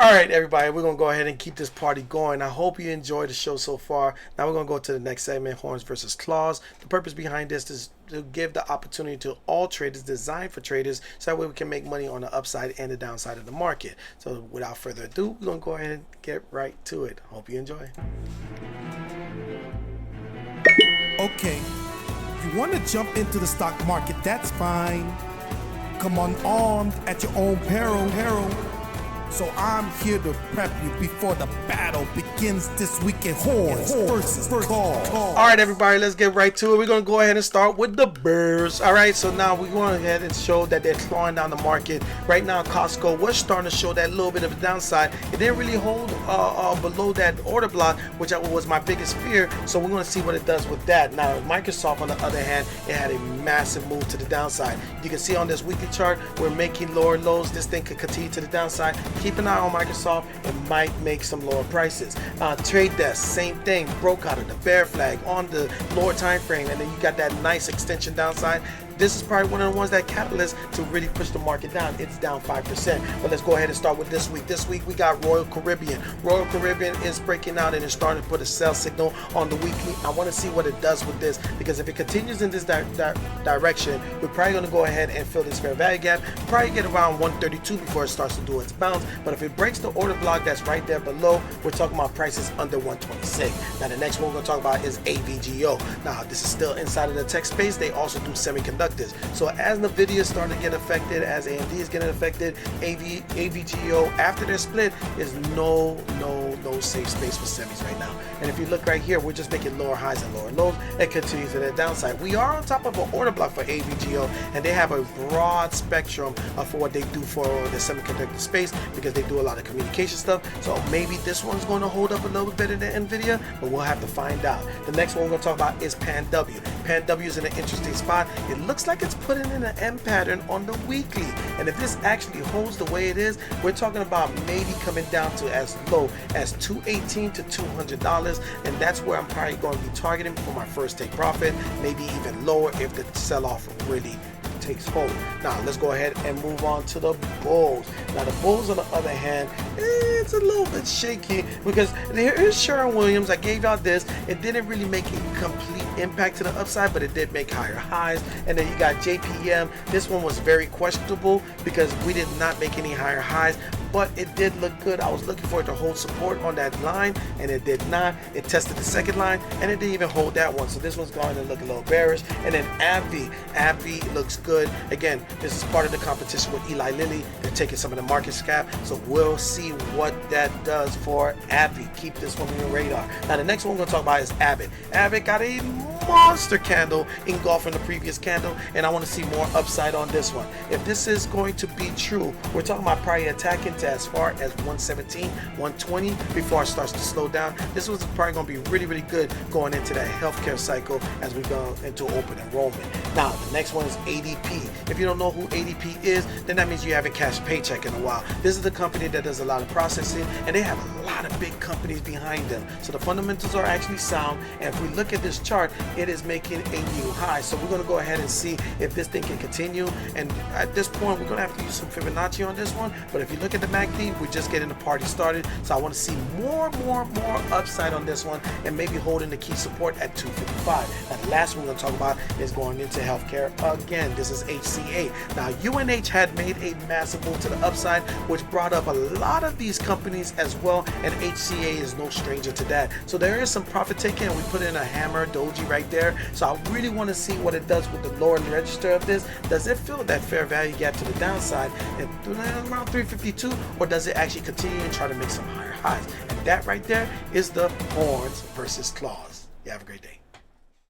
All right, everybody, we're going to go ahead and keep this party going. I hope you enjoyed the show so far. Now we're going to go to the next segment, horns versus claws. The purpose behind this is to give the opportunity to all traders, designed for traders, so that way we can make money on the upside and the downside of the market. So without further ado, we're going to go ahead and get right to it. Hope you enjoy. Okay, you want to jump into the stock market, that's fine. Come on armed at your own peril. So I'm here to prep you before the battle begins this week at horns versus claws. All right, everybody, let's get right to it. We're going to go ahead and start with the bears. All right, so now we're going ahead and show that they're clawing down the market. Right now, Costco was starting to show that little bit of a downside. It didn't really hold below that order block, which was my biggest fear. So we're going to see what it does with that. Now, Microsoft, on the other hand, it had a massive move to the downside. You can see on this weekly chart, we're making lower lows. This thing could continue to the downside. Keep an eye on Microsoft. It might make some lower prices. Trade desk, same thing, broke out of the bear flag on the lower time frame, and then you got that nice extension downside. This is probably one of the ones that catalyst to really push the market down. It's down 5%. But let's go ahead and start with this week. This week we got Royal Caribbean. Royal Caribbean is breaking out and it's starting to put a sell signal on the weekly. I want to see what it does with this, because if it continues in this direction, we're probably going to go ahead and fill this fair value gap. Probably get around 132 before it starts to do its bounce. But if it breaks the order block that's right there below, we're talking about prices under 126. Now the next one we're going to talk about is AVGO. Now this is still inside of the tech space. They also do semiconductors. So as NVIDIA is starting to get affected, as AMD is getting affected, AVGO after their split is no safe space for semis right now. And if you look right here, we're just making lower highs and lower lows and continues to the downside. We are on top of an order block for AVGO, and they have a broad spectrum for what they do for the semiconductor space, because they do a lot of communication stuff. So maybe this one's going to hold up a little bit better than NVIDIA, but we'll have to find out. The next one we're going to talk about is PANW. PANW is in an interesting spot. It looks like it's putting in an M pattern on the weekly, and if this actually holds the way it is, we're talking about maybe coming down to as low as $218 to $200, and that's where I'm probably going to be targeting for my first take profit, maybe even lower if the sell-off really takes hold. Now let's go ahead and move on to the bulls. Now the bulls, on the other hand, it's a little bit shaky, because here's Sherwin-Williams. I gave out this. It didn't really make a complete impact to the upside, but it did make higher highs. And then you got JPM. This one was very questionable because we did not make any higher highs, but it did look good. I was looking for it to hold support on that line, and it did not. It tested the second line, and it didn't even hold that one. So this one's going to look a little bearish. And then ABBV looks good. Again, this is part of the competition with Eli Lilly. They're taking some of the market cap, so we'll see what that does for ABBV. Keep this one on your radar. Now the next one we're going to talk about is Abbott. Abbott got a monster candle engulfing the previous candle, and I want to see more upside on this one. If this is going to be true, we're talking about probably attacking to as far as 117, 120 before it starts to slow down. This was probably going to be really good going into that healthcare cycle as we go into open enrollment. Now the next one is ADP. If you don't know who ADP is, then that means you haven't cashed a paycheck in a while. This is the company that does a lot of processing, and they have a lot of big companies behind them. So the fundamentals are actually sound, and if we look at this chart, it is making a new high. So we're going to go ahead and see if this thing can continue. And at this point, we're going to have to use some Fibonacci on this one. But if you look at the MACD, we're just getting the party started. So I want to see more upside on this one, and maybe holding the key support at 255. Now the last one we're going to talk about is going into healthcare again. This is HCA. Now UNH had made a massive move to the upside, which brought up a lot of these companies as well, and HCA is no stranger to that. So there is some profit taking, and we put in a hammer doji right there. So I really want to see what it does with the lower register of this. Does it fill that fair value gap to the downside at around 352, or does it actually continue and try to make some higher highs? And that right there is the horns versus claws. You have a great day.